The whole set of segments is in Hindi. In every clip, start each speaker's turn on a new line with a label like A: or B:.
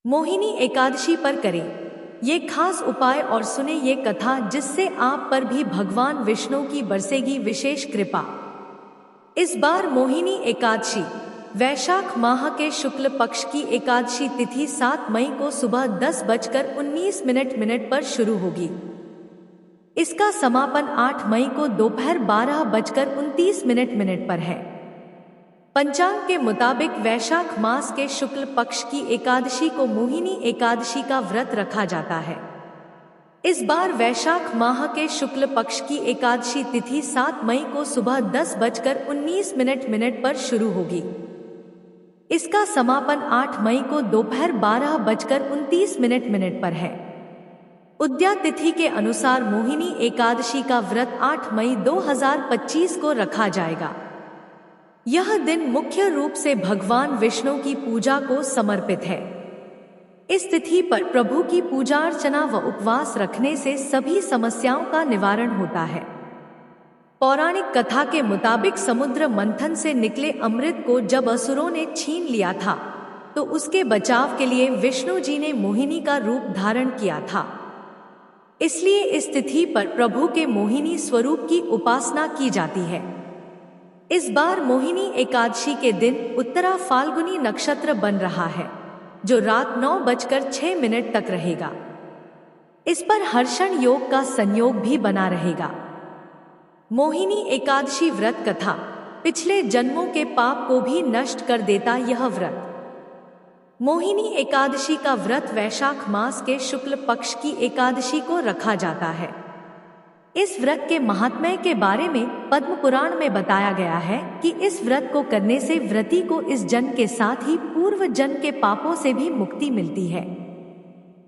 A: मोहिनी एकादशी पर करें ये खास उपाय और सुने ये कथा जिससे आप पर भी भगवान विष्णु की बरसेगी विशेष कृपा। इस बार मोहिनी एकादशी वैशाख माह के शुक्ल पक्ष की एकादशी तिथि 7 मई को सुबह 10:19 पर शुरू होगी। इसका समापन 8 मई को दोपहर 12:29 पर है। पंचांग के मुताबिक वैशाख मास के शुक्ल पक्ष की एकादशी को मोहिनी एकादशी का व्रत रखा जाता है। इस बार वैशाख माह के शुक्ल पक्ष की एकादशी तिथि 7 मई को सुबह 10:19 पर शुरू होगी। इसका समापन 8 मई को दोपहर 12:29 पर है। उद्या तिथि के अनुसार मोहिनी एकादशी का व्रत 8 मई 2025 को रखा जाएगा। यह दिन मुख्य रूप से भगवान विष्णु की पूजा को समर्पित है। इस तिथि पर प्रभु की पूजा अर्चना व उपवास रखने से सभी समस्याओं का निवारण होता है। पौराणिक कथा के मुताबिक समुद्र मंथन से निकले अमृत को जब असुरों ने छीन लिया था तो उसके बचाव के लिए विष्णु जी ने मोहिनी का रूप धारण किया था। इसलिए इस तिथि पर प्रभु के मोहिनी स्वरूप की उपासना की जाती है। इस बार मोहिनी एकादशी के दिन उत्तरा फाल्गुनी नक्षत्र बन रहा है जो रात 9:06 तक रहेगा। इस पर हर्षण योग का संयोग भी बना रहेगा। मोहिनी एकादशी व्रत कथा पिछले जन्मों के पाप को भी नष्ट कर देता। यह व्रत मोहिनी एकादशी का व्रत वैशाख मास के शुक्ल पक्ष की एकादशी को रखा जाता है। इस व्रत के महात्म्य के बारे में पद्म पुराण में बताया गया है कि इस व्रत को करने से व्रती को इस जन्म के साथ ही पूर्व जन्म के पापों से भी मुक्ति मिलती है।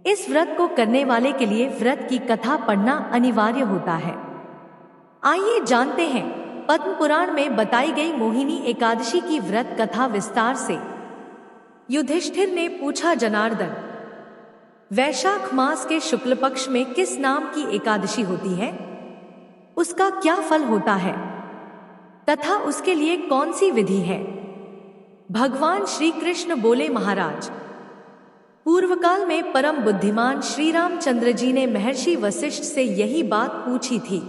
A: इस व्रत को करने वाले के लिए व्रत की कथा पढ़ना अनिवार्य होता है। आइए जानते हैं पद्म पुराण में बताई गई मोहिनी एकादशी की व्रत कथा विस्तार से। युधिष्ठिर ने पूछा, जनार्दन, वैशाख मास के शुक्ल पक्ष में किस नाम की एकादशी होती है? उसका क्या फल होता है तथा उसके लिए कौन सी विधि है? भगवान श्री कृष्ण बोले, महाराज, पूर्व काल में परम बुद्धिमान श्री रामचंद्र जी ने महर्षि वशिष्ठ से यही बात पूछी थी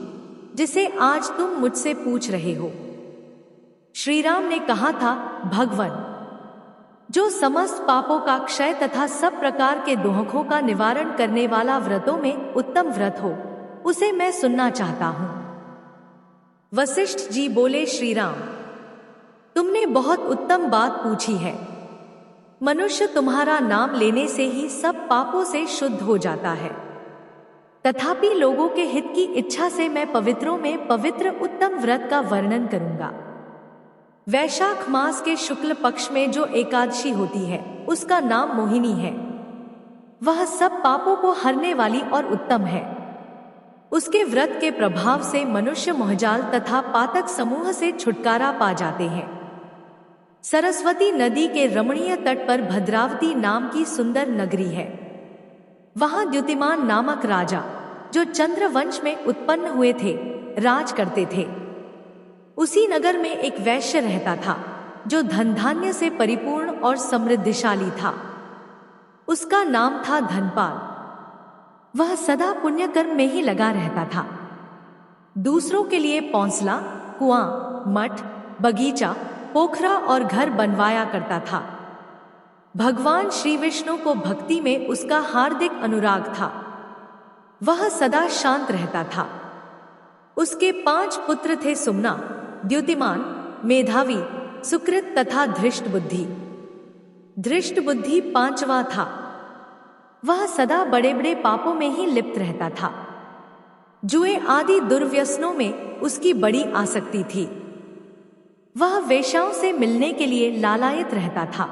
A: जिसे आज तुम मुझसे पूछ रहे हो। श्री राम ने कहा था, भगवन, जो समस्त पापों का क्षय तथा सब प्रकार के दुखों का निवारण करने वाला व्रतों में उत्तम व्रत हो उसे मैं सुनना चाहता हूं। वशिष्ठ जी बोले, श्री राम, तुमने बहुत उत्तम बात पूछी है। मनुष्य तुम्हारा नाम लेने से ही सब पापों से शुद्ध हो जाता है। तथापि लोगों के हित की इच्छा से मैं पवित्रों में पवित्र उत्तम व्रत का वर्णन करूंगा। वैशाख मास के शुक्ल पक्ष में जो एकादशी होती है उसका नाम मोहिनी है। वह सब पापों को हरने वाली और उत्तम है। उसके व्रत के प्रभाव से मनुष्य मोहजाल तथा पातक समूह से छुटकारा पा जाते हैं। सरस्वती नदी के रमणीय तट पर भद्रावती नाम की सुंदर नगरी है। वहां द्युतिमान नामक राजा, जो चंद्रवंश में उत्पन्न हुए थे, राज करते थे। उसी नगर में एक वैश्य रहता था जो धन धान्य से परिपूर्ण और समृद्धिशाली था। उसका नाम था धनपाल। वह सदा पुण्य कर्म में ही लगा रहता था। दूसरों के लिए पौंसला, कुआं, मठ, बगीचा, पोखरा और घर बनवाया करता था। भगवान श्री विष्णु को भक्ति में उसका हार्दिक अनुराग था। वह सदा शांत रहता था। उसके 5 पुत्र थे, सुमना, द्युतिमान, मेधावी, सुकृत तथा धृष्ट बुद्धि। धृष्ट बुद्धि 5वां था। वह सदा बड़े बड़े पापों में ही लिप्त रहता था। जुए आदि दुर्व्यसनों में उसकी बड़ी आसक्ति थी। वह वेश्याओं से मिलने के लिए लालायित रहता था।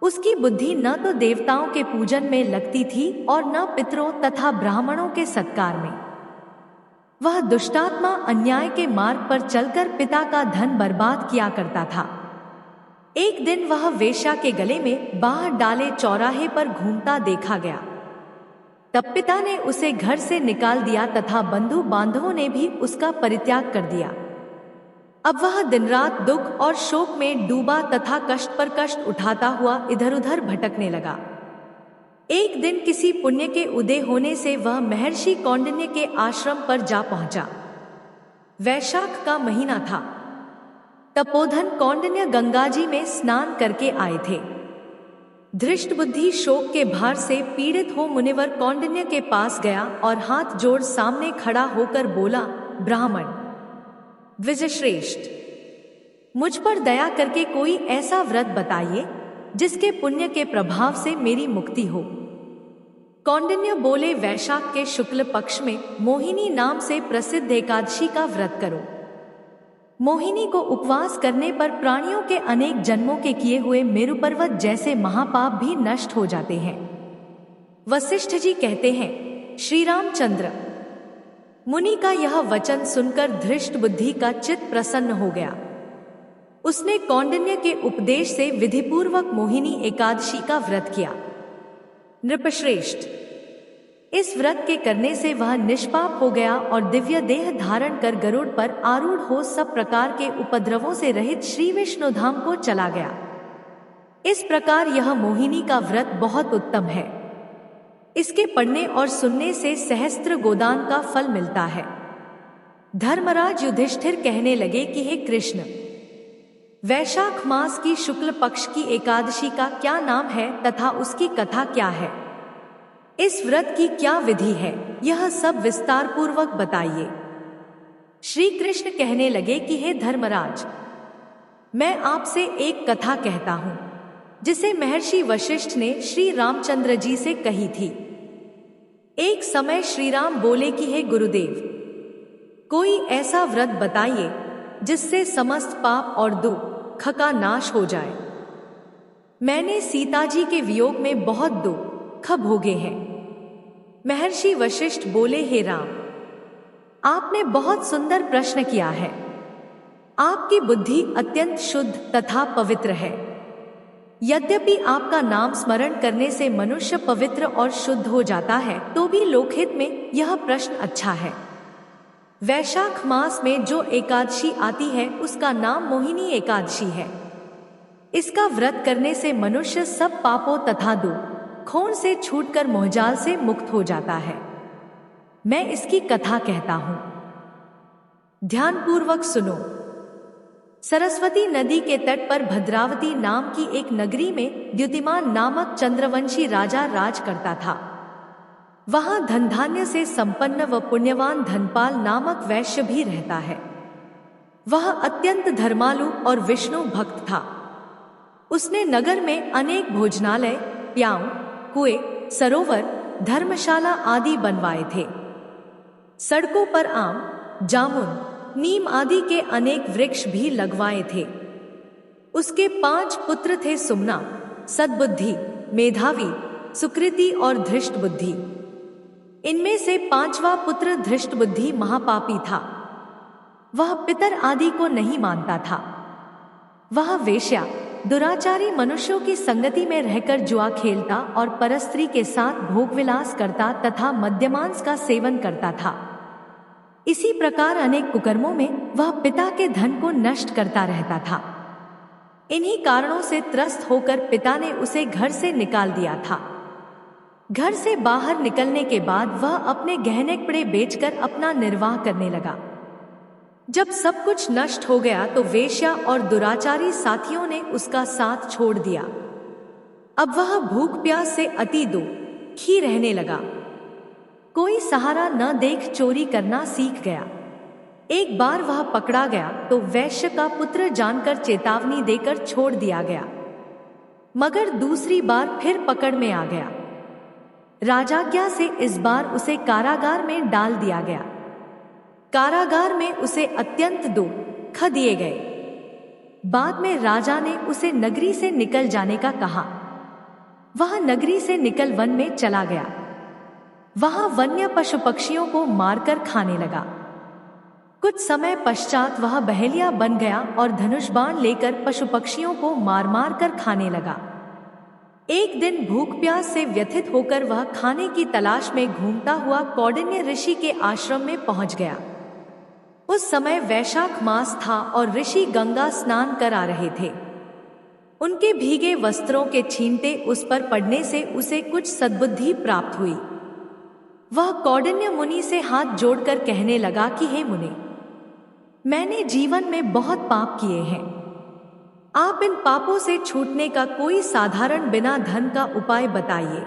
A: उसकी बुद्धि न तो देवताओं के पूजन में लगती थी और न पितरों तथा ब्राह्मणों के सत्कार में। वह दुष्टात्मा अन्याय के मार्ग पर चलकर पिता का धन बर्बाद किया करता था। एक दिन वह वेश्या के गले में बाहर डाले चौराहे पर घूमता देखा गया। तब पिता ने उसे घर से निकाल दिया तथा बंधु बांधवों ने भी उसका परित्याग कर दिया। अब वह दिन रात दुख और शोक में डूबा तथा कष्ट पर कष्ट उठाता हुआ इधर उधर भटकने लगा। एक दिन किसी पुण्य के उदय होने से वह महर्षि कौंडिन्य के आश्रम पर जा पहुंचा। वैशाख का महीना था। तपोधन कौंडिन्य गंगाजी में स्नान करके आए थे। धृष्टबुद्धि शोक के भार से पीड़ित हो मुनिवर कौंडिन्य के पास गया और हाथ जोड़ सामने खड़ा होकर बोला, ब्राह्मण द्विजश्रेष्ठ, मुझ पर दया करके कोई ऐसा व्रत बताइए जिसके पुण्य के प्रभाव से मेरी मुक्ति हो। कौंडिन्य बोले, वैशाख के शुक्ल पक्ष में मोहिनी नाम से प्रसिद्ध एकादशी का व्रत करो। मोहिनी को उपवास करने पर प्राणियों के अनेक जन्मों के किए हुए मेरु पर्वत जैसे महापाप भी नष्ट हो जाते हैं। वशिष्ठ जी कहते हैं, श्री रामचंद्र मुनि का यह वचन सुनकर धृष्टबुद्धि का चित्त प्रसन्न हो गया। उसने कौंडिन्य के उपदेश से विधिपूर्वक मोहिनी एकादशी का व्रत किया। नृपश्रेष्ठ, इस व्रत के करने से वह निष्पाप हो गया और दिव्य देह धारण कर गरुड़ पर आरूढ़ हो सब प्रकार के उपद्रवों से रहित श्री विष्णु धाम को चला गया। इस प्रकार यह मोहिनी का व्रत बहुत उत्तम है। इसके पढ़ने और सुनने से सहस्त्र गोदान का फल मिलता है। धर्मराज युधिष्ठिर कहने लगे कि हे कृष्ण, वैशाख मास की शुक्ल पक्ष की एकादशी का क्या नाम है तथा उसकी कथा क्या है? इस व्रत की क्या विधि है? यह सब विस्तार पूर्वक बताइए। श्री कृष्ण कहने लगे कि हे धर्मराज, मैं आपसे एक कथा कहता हूं जिसे महर्षि वशिष्ठ ने श्री रामचंद्र जी से कही थी। एक समय श्री राम बोले कि हे गुरुदेव, कोई ऐसा व्रत बताइए जिससे समस्त पाप और दुख का नाश हो जाए। मैंने सीता जी के वियोग में बहुत दुख भोगे हैं। महर्षि वशिष्ठ बोले, हे राम, आपने बहुत सुंदर प्रश्न किया है। आपकी बुद्धि अत्यंत शुद्ध तथा पवित्र है। यद्यपि आपका नाम स्मरण करने से मनुष्य पवित्र और शुद्ध हो जाता है, तो भी लोकहित में यह प्रश्न अच्छा है। वैशाख मास में जो एकादशी आती है उसका नाम मोहिनी एकादशी है। इसका व्रत करने से मनुष्य सब पापों तथा दुखों से छूटकर मोहजाल से मुक्त हो जाता है। मैं इसकी कथा कहता हूं, ध्यानपूर्वक सुनो। सरस्वती नदी के तट पर भद्रावती नाम की एक नगरी में द्युतिमान नामक चंद्रवंशी राजा राज करता था। वहां धन धान्य से संपन्न व पुण्यवान धनपाल नामक वैश्य भी रहता है। वह अत्यंत धर्मालु और विष्णु भक्त था। उसने नगर में अनेक भोजनालय, प्याऊ, कुएं, सरोवर, धर्मशाला आदि बनवाए थे। सड़कों पर आम, जामुन, नीम आदि के अनेक वृक्ष भी लगवाए थे। उसके 5 पुत्र थे, सुमना, सद्बुद्धि, मेधावी, सुकृति और धृष्टबुद्धि। इनमें से 5वां पुत्र धृष्टबुद्धि महापापी था। वह पितर आदि को नहीं मानता था। वह वेश्या, दुराचारी मनुष्यों की संगति में रहकर जुआ खेलता और परस्त्री के साथ भोगविलास करता तथा मद्यमांस का सेवन करता था। इसी प्रकार अनेक कुकर्मों में वह पिता के धन को नष्ट करता रहता था। इन्हीं कारणों से त्रस्त होकर पिता ने उसे घर से निकाल दिया था। घर से बाहर निकलने के बाद वह अपने गहने कपड़े बेचकर अपना निर्वाह करने लगा। जब सब कुछ नष्ट हो गया तो वेश्या और दुराचारी साथियों ने उसका साथ छोड़ दिया। अब वह भूख प्यास से अति दुखी रहने लगा। कोई सहारा न देख चोरी करना सीख गया। एक बार वह पकड़ा गया तो वैश्य का पुत्र जानकर चेतावनी देकर छोड़ दिया गया, मगर दूसरी बार फिर पकड़ में आ गया। राजाज्ञा से इस बार उसे कारागार में डाल दिया गया। कारागार में उसे अत्यंत दुख दिए गए। बाद में राजा ने उसे नगरी से निकल जाने का कहा। वह नगरी से निकल वन में चला गया। वहां वन्य पशु पक्षियों को मारकर खाने लगा। कुछ समय पश्चात वह बहेलिया बन गया और धनुष बाण लेकर पशु पक्षियों को मार मार कर खाने लगा। एक दिन भूख प्यास से व्यथित होकर वह खाने की तलाश में घूमता हुआ कौंडिन्य ऋषि के आश्रम में पहुंच गया। उस समय वैशाख मास था और ऋषि गंगा स्नान कर आ रहे थे। उनके भीगे वस्त्रों के छींटे उस पर पड़ने से उसे कुछ सद्बुद्धि प्राप्त हुई। वह कौंडिन्य मुनि से हाथ जोड़कर कहने लगा कि हे मुनि, मैंने जीवन में बहुत पाप किए हैं। आप इन पापों से छूटने का कोई साधारण बिना धन का उपाय बताइए।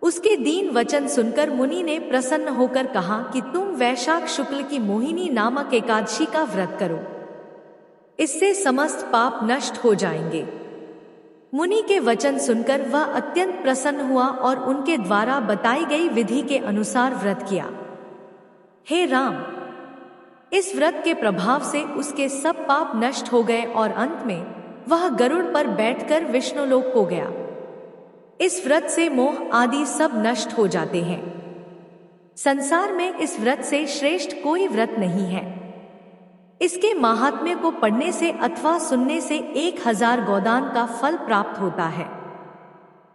A: उसके दीन वचन सुनकर मुनि ने प्रसन्न होकर कहा कि तुम वैशाख शुक्ल की मोहिनी नामक एकादशी का व्रत करो, इससे समस्त पाप नष्ट हो जाएंगे। मुनि के वचन सुनकर वह अत्यंत प्रसन्न हुआ और उनके द्वारा बताई गई विधि के अनुसार व्रत किया। हे राम, इस व्रत के प्रभाव से उसके सब पाप नष्ट हो गए और अंत में वह गरुड़ पर बैठकर विष्णुलोक को गया। इस व्रत से मोह आदि सब नष्ट हो जाते हैं। संसार में इस व्रत से श्रेष्ठ कोई व्रत नहीं है। इसके महात्म्य को पढ़ने से अथवा सुनने से 1000 गोदान का फल प्राप्त होता है।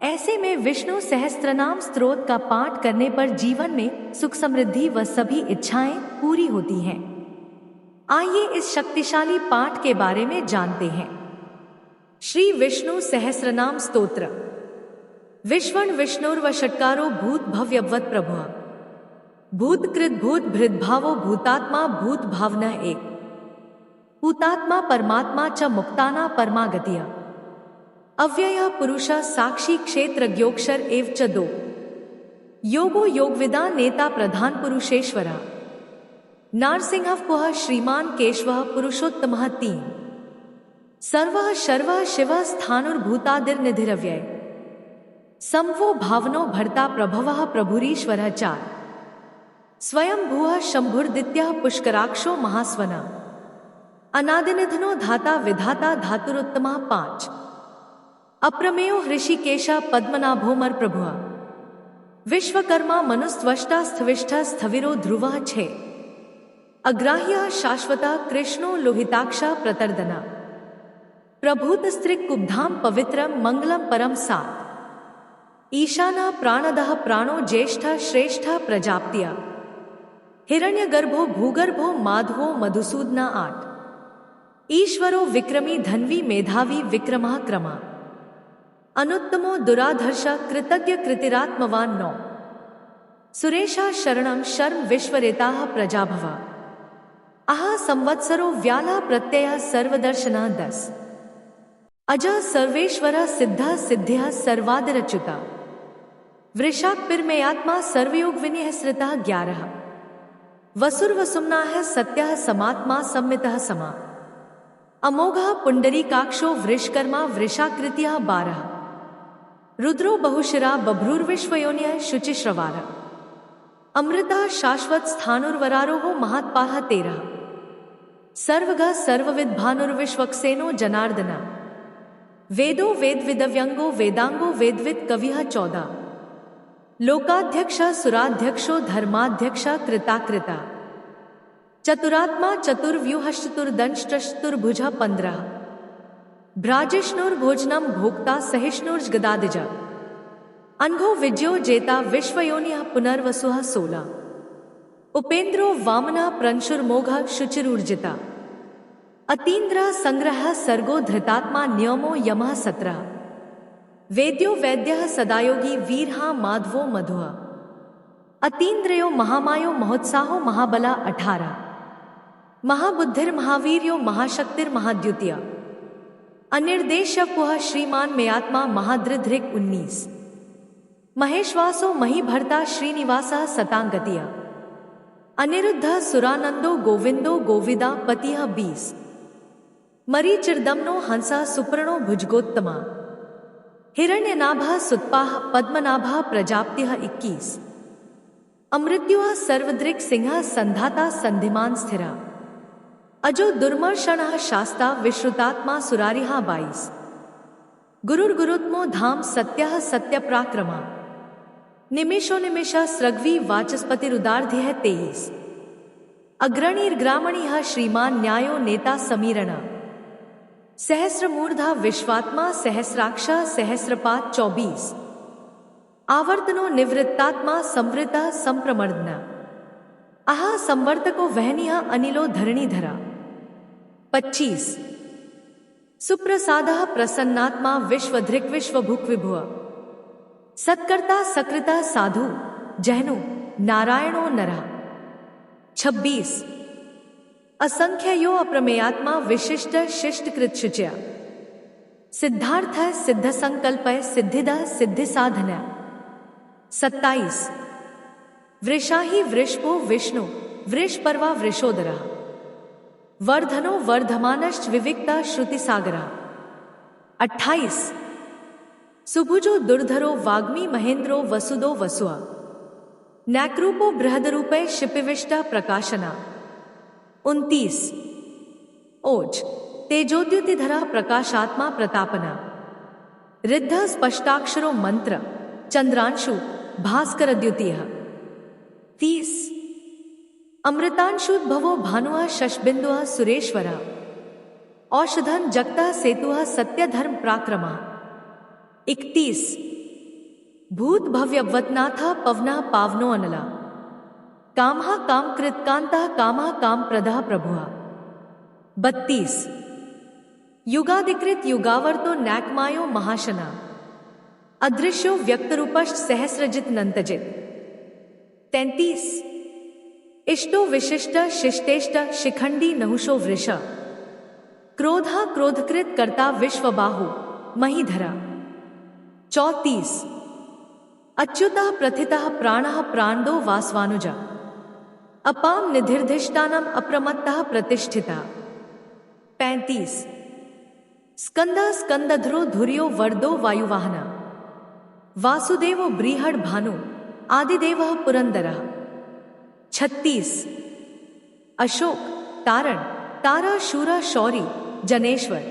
A: ऐसे में विष्णु सहस्त्रनाम स्तोत्र का पाठ करने पर जीवन में सुख समृद्धि व सभी इच्छाएं पूरी होती हैं। आइए इस शक्तिशाली पाठ के बारे में जानते हैं। श्री विष्णु सहस्रनाम स्तोत्र। विश्वण विष्णुर्व षट्कारो भूत भव्यवत प्रभु भूतकृत भूत भृद्भावो भूतात्मा भूत भावना एक भूतात्मा परमात्मा च मुक्ताना परमागतिय अव्यय पुरुष साक्षी क्षेत्रज्ञोक्षर एव च दो योगो योगविदा नेता प्रधान पुरुषेश्वर नारसिंह पुह श्रीमान केशव पुरुषोत्तम 3 सर्व शर्व शिव स्थानुर्भूतादिर्निधिरव्यय संवो भावनो भर्ता प्रभवः प्रभुरीश्वरः 4 स्वयं भूः शंभुर्दित्यः पुष्कराक्षो महास्वना अनादिनिधनो धाता विधाता धातुरुत्तमः 5 अप्रमेयो हृषिकेशः पद्मनाभोमर प्रभुः विश्वकर्मा मनुस्त्वष्टा स्थविष्ठः स्थविरो ध्रुवः 6 अग्राह्यः शाश्वतः कृष्णो लोहिताक्षः प्रतर्दना प्रभूतस्त्रिक कुब्धाम पवित्रम मंगलम परम 7 ईशाना प्राणदः प्राणो ज्येष्ठः श्रेष्ठः प्रजाप्त्या हिरण्यगर्भो भूगर्भो माधवो मधुसूदना 8 ईश्वरो विक्रमी धन्वी मेधावी विक्रमः क्रमा अनुत्तमो दुराधर्ष कृतज्ञ कृतिरात्मवान 9 सुरेशा शरणं शर्म विश्वरेताः प्रजाभवा आहा संवत्सरो व्याला प्रत्ययः सर्वदर्शनः 10 अजः सर्वेश्वरः सिद्धः सिद्ध्यः सर्वादिरच्युता वृषाक्पिर्मेयात्मा सर्वयोग विनिःसृतः 11 वसुर्वसुम्नाः सत्यः समात्मा सम्मितः समा अमोघः पुंडरीकाक्षो वृषकर्मा वृषाकृतिः 12 रुद्रो बहुशिरा बभ्रुर्विश्वयोनिः शुचिश्रवार अमृतः शाश्वत स्थानुर्वरारोहो महात्पाः 13 सर्वगः सर्वविद् भानुर्विश्वक्सेनो जनार्दना वेदो वेदविदव्यंगो वेदांगो वेदविद कविः 14 लोकाध्यक्ष सुराध्यक्षो धर्माध्यक्ष कृताकृता चतुरात्मा चतुर्व्यूहश्चतुर्दंष्ट्रश्चतुर्भुज 15 भ्राजिष्णुर्भोजनम भोक्ता सहिष्णुर्गदादिज अनघो विजयो जेता विश्वयोनिः पुनर्वसुः 16 उपेन्द्रो वामनः प्रंशुर्मोघः शुचिरूर्जिता अतीन्द्र संग्रह सर्गो धृतात्मा नियमो यमः 17 वेद्यो वैद्यः सदायोगी वीरहा माधवो मधुः अतीन्द्रयो महामायो महोत्साहो महाबला 18 महाबुद्धिर्महावीर्यो महाशक्तिर्महाद्युतिय अनिर्देशपुः श्रीमान मेयात्मा महादृधृक् 19 महेश्वासो महीभर्ता श्रीनिवासः सतांगतिय अनिरुद्धः सुरानंदो गोविंदो गोविदा पतिः 20 मरीचिर्दम्नो हंसः सुपर्णो भुजगोत्तमा हिरण्यनाभः सुत्पाः पद्मनाभः प्रजाप्तिः 21 अमृत्युः सर्वदृक् सिंहः संधाता संधिमान स्थिरा अजो दुर्मर्षणः शास्ता विश्रुतात्मा सुरारिः 22 गुरुर्गुरुत्मो धाम सत्यः सत्यप्राक्रमा निमिषो निमिषः स्रग्वी वाचस्पतिरुदार्ध्यः 23 अग्रणीर्ग्रामणीः श्रीमान न्यायो नेता समीरणा सहस्रमूर्धा विश्वात्मा सहस्राक्षः सहस्रपाद 24 आवर्तनो निवृत्तात्मा संवृतः संप्रमर्दना आहा संवर्तको वहनीय अनिलो धरणीधरा 25 सुप्रसादः प्रसन्नात्मा विश्वधृक् विश्वभुक् विभुः। सत्कर्ता सकृता साधु जहनु नारायणो नरः। 26 असंख्यो अप्रमेयात्मा विशिष्ट शिष्टकृत शुचय। सिद्धार्थ सिद्ध संकल्प सिद्धिद सिद्धि साधन। 27 वृषाहि वृषभो विष्णु वृषपर्वा वृषोदरः। वर्धनो वर्धमानश्च विविक्ता श्रुतिसागरः। 28 सुभुजो दुर्धरो वाग्मी महेन्द्रो वसुदो वसुआ। नैक्रूपो बृहदरूपे शिपिविष्टा प्रकाशना। 29 ओज तेजोद्युतिधरा प्रकाशात्मा प्रतापना। रिद्ध स्पष्टाक्षरो मंत्र चंद्रांशु भास्कर द्युतिः। 30 अमृतांशुद्भवो भानुः शशबिंदुः सुरेश्वरः। औषधं जगतः सेतुः सत्यधर्म पराक्रमः। 31 भूत भव्यवतनाथः पवनः पावनो अनलः। कामः कामकृत्कान्तः कामः कामप्रदः प्रभुः। 32 युगादिकृत युगावर्तो नैकमायो महाशना। अदृश्यो व्यक्तरूपश्च सहस्रजित नंतजित। 33 इष्टो विशिष्ट शिष्टेष्ट शिखंडी नहुषो वृष। क्रोधा क्रोधकृत कर्ता विश्वबाहु महीधरा। 34 अच्युतः प्रथितः प्राणः प्राणदो वासवानुजा। अपाम निधिर्धिष्ठानम अप्रमत्तः प्रतिष्ठिता। 35 स्कंदा स्कंदध्रो धुर्यो वर्दो वायुवाहना। वासुदेवो ब्रीहड भानु आदिदेवः पुरंदरः। 36 अशोक तारण तारा शूरा शौरी जनेश्वर।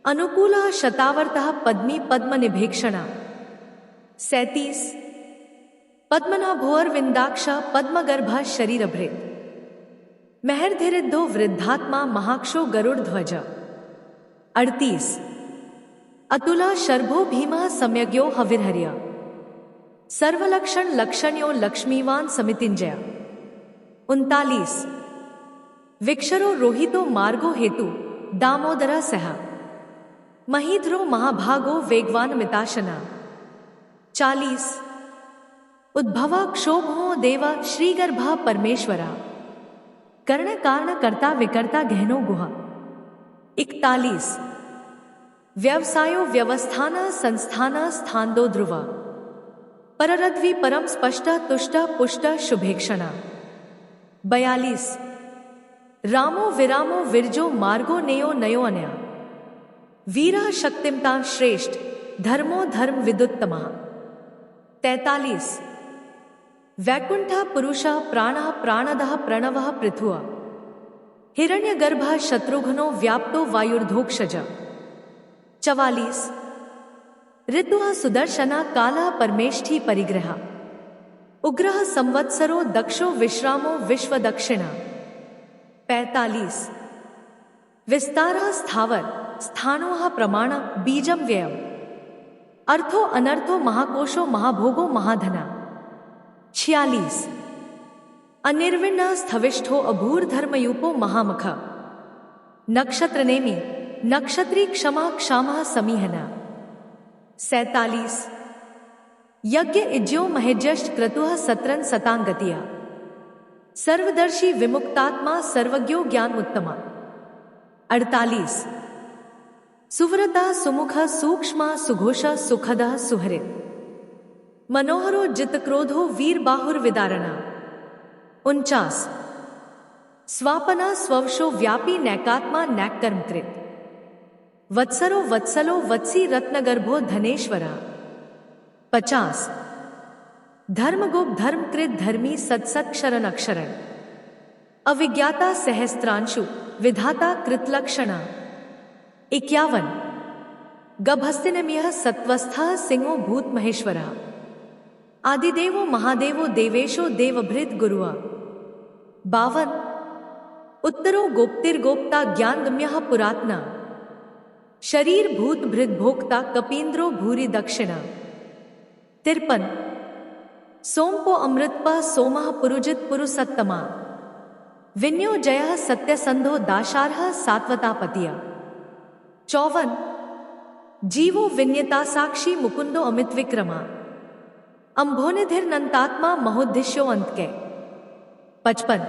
A: अनुकूलः शतावर्तः पद्मी पद्मनिभेक्षणा। 37 पद्मनाभोर्विंदाक्ष पद्मगर्भः शरीरभृत्। महर्धिरिद्धो वृद्धात्मा महाक्षो गरुड़ध्वज। 38 अतुला शर्भो भीमः सम्यग्यो हविर्हर्य। सर्वलक्षण लक्षण्यो लक्ष्मीवान समितिंजय। 39 विक्षरो रोहितो मार्गो हेतु दामोदरा सह। महीध्रो महाभागो वेगवान मिताशना। 40 उद्भवा क्षोभो देवा श्रीगर्भा परमेश्वरा। कर्ण कारण कर्ता विकर्ता गहनो गुहा। 41 व्यवसायो व्यवस्थान संस्थान स्थान्दो ध्रुवा। पररध्वी परम स्पष्ट तुष्ट पुष्ट शुभेक्षणा। 42 रामो विरामो विरजो मार्गो नेयो नयो अन्या। वीरा शक्तिमता श्रेष्ठ धर्मो धर्म विदुत्तमः। 43 वैकुंठः पुरुषः प्राणः प्राणदः प्रणवः पृथुः। हिरण्यगर्भः शत्रुघ्नो व्याप्तो वायुर्धोक्षज। 44 ऋतुः सुदर्शना कालः परमेष्ठी परिग्रह। उग्रः संवत्सरो दक्षो विश्रामो विश्वदक्षिणा। 45 विस्तारः स्थावर स्थानोः प्रमाण बीजम व्ययम्। अर्थो अनर्थो महाकोशो महाभोगो महाधना। 46 अनिर्विण्ण स्थविष्ठो अभूर्धर्मयूपो महामख। नक्षत्रनेमि नक्षत्री क्षमा क्षामः समीहना। 47 यज्ञ इज्यो महेज्यश्च क्रतुः सत्रन सतांगतिया। सर्वदर्शी विमुक्तात्मा सर्वज्ञो ज्ञान उत्तमा। 48 सुव्रता सुमुख सूक्ष्मा सुघोषा सुखदः सुहृत्। मनोहरो जितक्रोधो वीर बाहुर्विदारणा। 49 स्वापना स्ववशो व्यापी नैकात्मा नैक्कर्मकृत। वत्सरो वत्सलो वत्सी रत्नगर्भो धनेश्वरा। 50 धर्मगुप्त धर्मकृत धर्मी सत्सत क्षरण अक्षरण। अविज्ञाता सहस्त्रांशु विधाता कृतलक्षणा। 51 गभस्तिनमियः सत्वस्थः सिंहो भूत महेश्वरः। आदिदेवो महादेवो देवेशो देवभृत गुरुः। 52 उत्तरो गोप्तिर्गोप्ता ज्ञानगम्यः पुरातना। शरीर भूत भृत भोक्ता कपीन्द्रो भूरि दक्षिणा। 53 सोमपो अमृतपः सोमः पुरुजित पुरुषोत्तमा। विन्यो जयः सत्यसंधो दाशार्हः सात्वतापतिः। 54 जीवो विन्यता साक्षी मुकुंदो अमित विक्रमा अंभोनिधिर्नंतात्मा महोद्दिश्यो अंतके 55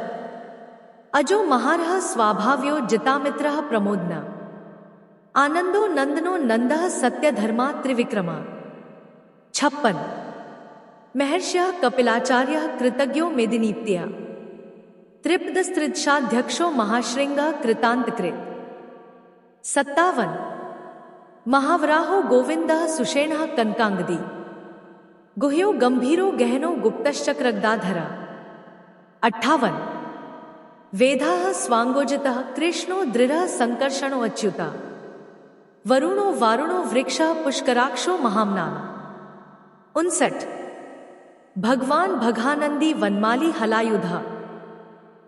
A: अजो महारः स्वाभाव्यो जितामित्रः प्रमोदना आनंदो नंदनो नंदः सत्यधर्मा त्रिविक्रमा 56 महर्षिः कपिलाचार्यः कृतज्ञो मेदिनीत्या त्रिपदस्त्रिदशाध्यक्षो महाश्रृंगः कृतांतकृत 57 महावराहो गोविंदः सुषेणः कनकांगदी गुह्यो गंभीरो गहनो गुप्तश्चक्रगदाधरा 58 वेदाः स्वांगोजितः कृष्णो दृढ़ः संकर्षणो अच्युता वरुणो वारुणो वृक्षः पुष्कराक्षो महाम्नान 59 भगवान भगानंदी वनमाली हलायुधा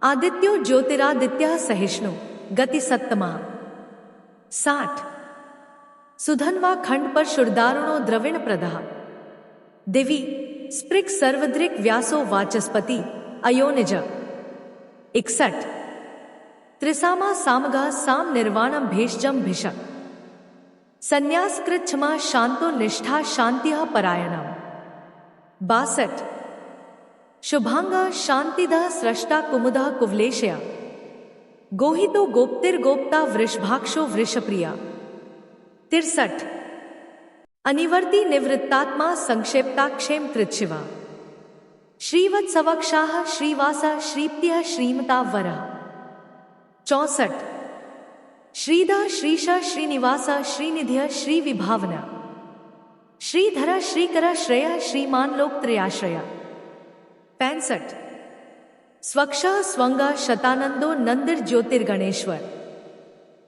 A: आदित्यो ज्योतिरादित्यः सहिष्णु गति सत्तमा 60 सुधन्वा खंड पर शुरदारुणो द्रविण प्रदः दिवि स्पृक् सर्वद्रिक व्यासो वाचस्पति अयोनिज 61 त्रिसामा सामगा साम निर्वाणम भेषजम भिषक संन्यासकृत क्षमा शांतो निष्ठा शांतिः परायणम 62 शुभांगा शांतिदः स्रष्टा कुमुदः कुवलेशया गोहितो गोप्तिर्गोप्ता वृषभाक्षो वृषप्रिया 63 अनिवर्ती निवृत्तात्मा संक्षेप्ता क्षेम कृच्छिवा श्रीवत्सवक्षाः श्रीवासा श्रीप्तिः श्रीमता वरः 64 श्रीधः श्रीशः श्रीनिवासः श्रीनिधिः श्रीविभावना श्रीधरः श्रीकरः श्रेयः श्रीमान लोकत्रयाश्रया 65 स्वक्षः स्वंगः शतानंदो नंदिर ज्योतिर्गणेश्वर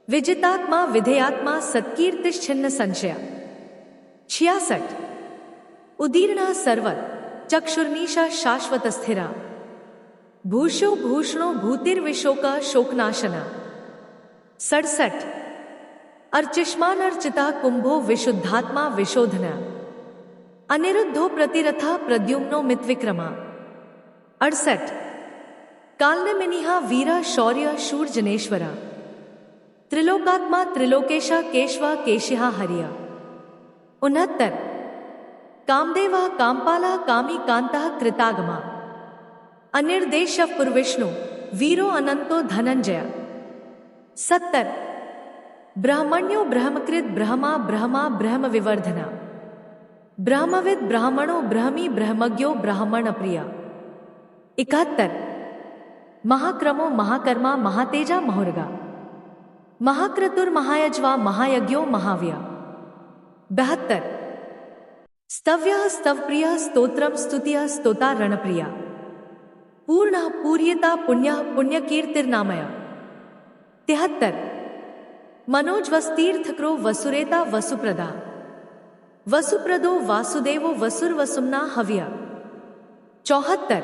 A: विजितात्मा विधेयात्मा सत्कीर्तिश्छिन्न संशया 66 उदीर्णः सर्वत् चक्षुर्निशा शाश्वत स्थिरा भूषो भूषणो भूतिर्विशोकः शोकनाशना 67 अर्चिष्मान अर्चिता कुंभो विशुद्धात्मा विशोधना अनिरुद्धो प्रतिरथा प्रद्युम्नो मितविक्रमा 68 कालनेमिनिहा वीरा शौर्य शूरजनेश्वरा त्रिलोकात्मा त्रिलोकेशा केशवा केशिहा हरिया 69 कामदेवा कामपाला कामी कांता कृतागमा अनिर्देशः पुरविष्णु वीरो अनंतो धनंजय 70 ब्राह्मण्यो ब्रह्मकृत ब्रह्मा ब्रह्मा ब्रह्म विवर्धना ब्रह्मविद ब्राह्मणो ब्रह्मी ब्रह्मज्ञो ब्राह्मण प्रिया 71 महाक्रमो महाकर्मा महातेजा महुर्गा महाक्रतुर महायज्वा महायज्ञो महाव्या 72 स्तव्यः स्तवप्रियः स्तोत्रम स्तुतिः स्तोता रणप्रिया पूर्णः पूर्यता पुण्यः पुण्यकीर्तिर्नामय 73 मनोजवस्तीर्थक्रो वसुरेता वसुप्रदा वसुप्रदो वासुदेवो वसुर्वसुम्ना हव्य 74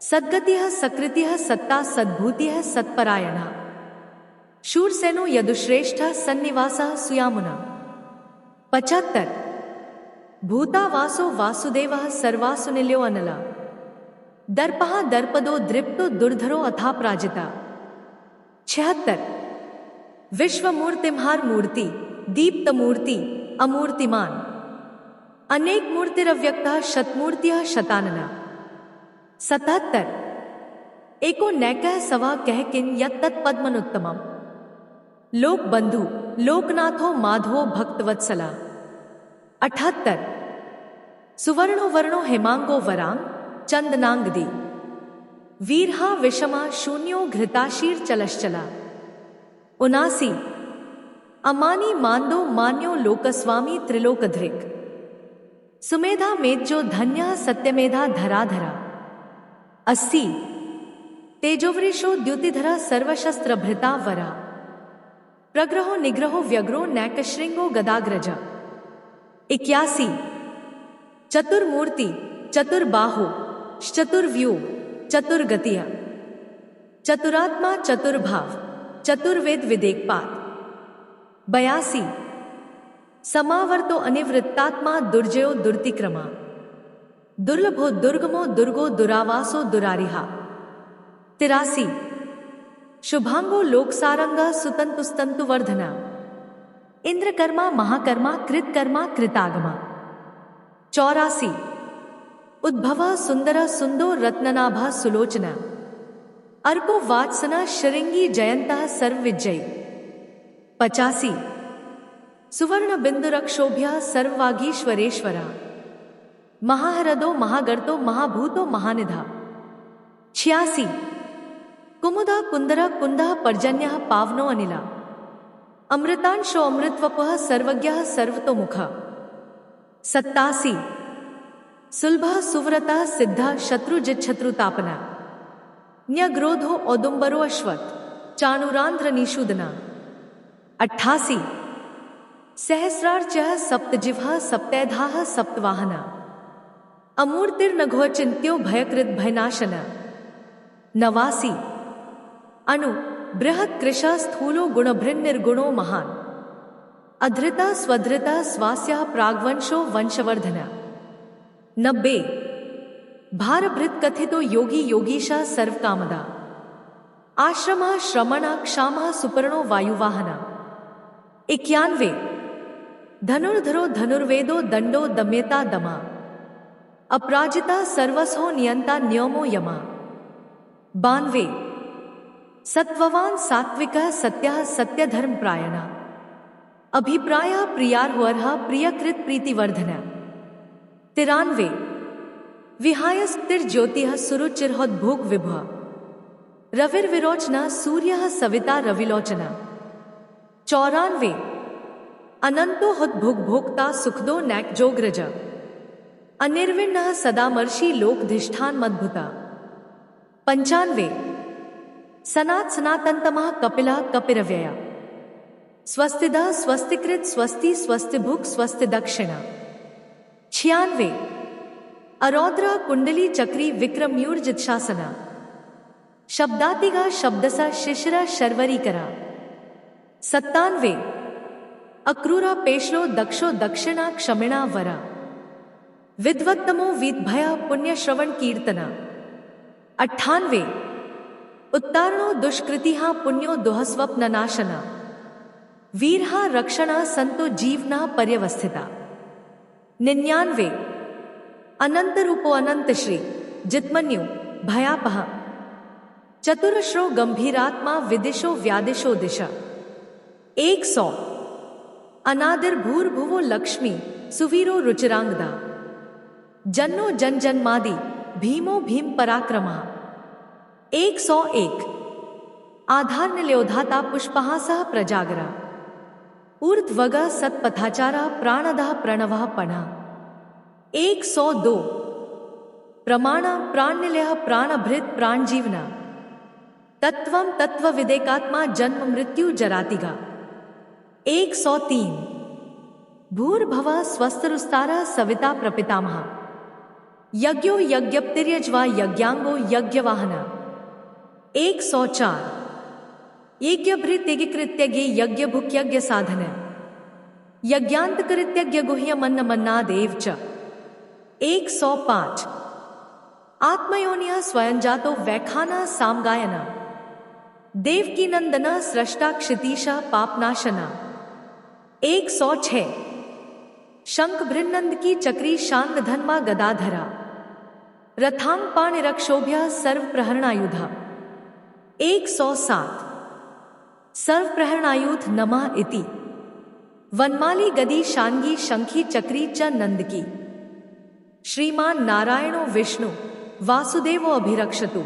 A: सद्गतिः सकृतिः सत्ता सद्भूतिः सत्परायणः शूरसेनो यदुश्रेष्ठः सन्निवासः सुयामुना 75 भूतावासो वासुदेवः सर्वासुनिल्यो अनला दर्पः दर्पदो दृप्तो दुर्धरो अथा प्राजिता 76 विश्वमूर्तिमहार मूर्ति दीप्त मूर्ति अमूर्तिमान अनेक मूर्तिरव्यक्तः शतमूर्तिः शतानना 77 एको नैकः सवा कह किन यत्तत्पद्मनुत्तमम् लोक बंधु लोकनाथो माधवो भक्तवत्सला 78 सुवर्णो वर्णो हेमांगो वरांग चंदनांगदी वीरहा विषमा शून्यो घृताशीर चलश्चला 79 अमानी मांदो मान्यो लोकस्वामी त्रिलोकधृक सुमेधा मेज्जो धन्यः सत्यमेधा धराधरा 80 तेजोवृषो द्युतिधरा सर्वशस्त्रभृता वरा प्रग्रहो निग्रहो व्यग्रो नैकश्रृंगो गदाग्रजा 81 चतुर्मूर्ति चतुर्बाहो चतुर्व्यूह चतुर्गतिया चतुरात्मा चतुर्भाव चतुर्वेद विदेकपात 82 समावर्तो अनिवृत्तात्मा दुर्जयो दुर्तिक्रमा दुर्लभो दुर्गमो दुर्गो दुरावासो दुरारिहा 83 शुभांगो लोकसारंगा सुतंतुस्तंतुवर्धना इंद्रकर्मा महाकर्मा कृतकर्मा कृतागमा। 84 उद्भव सुंदर सुंदो रत्ननाभा सुलोचना अर्को वात्सना शृंगी जयंता सर्वविजयी। 85 सुवर्ण बिंदुरक्षोभ्य सर्ववागीश्वरेश्वरा महाहृदो महागर्तो महाभूतो महानिधा। 86 कुमुदा कुंदरा कुंदः पर्जन्यः पावनो अनिला अमृतांशो अमृतवपः सर्वज्ञः सर्वतोमुखः। 87 सुलभः सुव्रतः सिद्धः शत्रुजिच्छत्रुतापना न्यग्रोधो औदुम्बरो अश्वत् चाणुरांध्र निषूदना। 88 सहस्रार्चः सप्तजिह्वः सप्तैधाः सप्तवाहना अमूर्तिर्नघोचिन्त्यो भयकृत भयनाशन। 89 अणु बृहत् कृशः स्थूलो गुणभृन्निर्गुणो महान् अधृता स्वधृता स्वास्यः प्राग्वंशो वंशवर्धन। 90 भारभृत कथितो योगी योगीशा सर्वकामदा आश्रमः श्रमणः क्षामः सुपर्णो वायुवाहना। 91 धनुर्धरो धनुर्वेदो दंडो दम्यता दमा अपराजिता सर्वस्हो नियंता नियमो यमा। 92 सत्ववान सात्विकः सत्यः सत्यधर्मप्रायणः अभिप्रायः प्रियार्होर्हः प्रियकृत प्रीतिवर्धन। 93 विहायस्तिर्ज्योतिः सुरुचिर्होद्भोग विभुः रविर्विरोचनः सूर्यः सविता रविलोचना। 94 अनंतो हुद्भुग्भोक्ता सुखदो नैकजोग्रज अनिर्विण्णः सदामर्षि लोकधिष्ठान मद्भुता। 95 सनातनतमः कपिलः कपिरव्यय स्वस्तिदः स्वस्तिकृत स्वस्ति स्वस्तिभुक् स्वस्ति दक्षिणा। 96 अरौद्र कुंडली चक्री विक्रमयूर्जित शासना शब्दातिगा शब्दसा शिशिरा शर्वरीकरा। 97 अक्रूरा पेशलो दक्षो दक्षिणा क्षमिणा वरा विद्वत्तमो वीतभया पुण्यश्रवण कीर्तना। 98 उत्तारणो दुष्कृतिहा पुण्यो दुहस्वप्ननाशना वीरहा रक्षणा संतो जीवना पर्यवस्थिता। 99 अनंत रूपो अनंत श्री जितमन्यु भयापह चतुरश्रो गंभीरात्मा विदिशो व्यादिशो दिशा। 100 अनादिर भूर्भुवो लक्ष्मी सुवीरो रुचिरांगदा जन्नो जन जन्मादि भीमो भीम पराक्रमा। 101 आधार निलयोधाता पुष्पहासः प्रजागरा ऊर्ध्वगः सत्पथाचारा प्राणदः प्रणवः पणा। 102 प्रमाण प्राणनिलयः प्राणभृत प्राणजीवना तत्वं तत्वविदेकात्मा जन्म मृत्यु जरातिगा। 103 भूर्भुवः स्वस्तरुस्तारः सविता प्रपितामह यज्ञो यज्ञप्तिर्यज्वा यज्ञांगो यज्ञवाहना। 104 यज्ञभृत्यज्ञकृत्यज्ञे यज्ञभुक्यज्ञ साधन यज्ञान्तकृत्यज्ञ गुह्यमन्नमन्नादेव च। 105 आत्मयोनिया स्वयं जातो वैखाना सामगायना देवकी नंदना सृष्टा क्षितीशा पापनाशना। 106 शंख भृन्नंद की चक्री शांग धन्मा गदाधरा रथांग पाणिरक्षोभ्य सर्व प्रहरणायुधा। 107 सर्व प्रहरणायुध नमः इति वनमाली गदी शांगी शंखी चक्री च नंद की श्रीमान नारायणो विष्णु वासुदेवो अभिरक्षतु।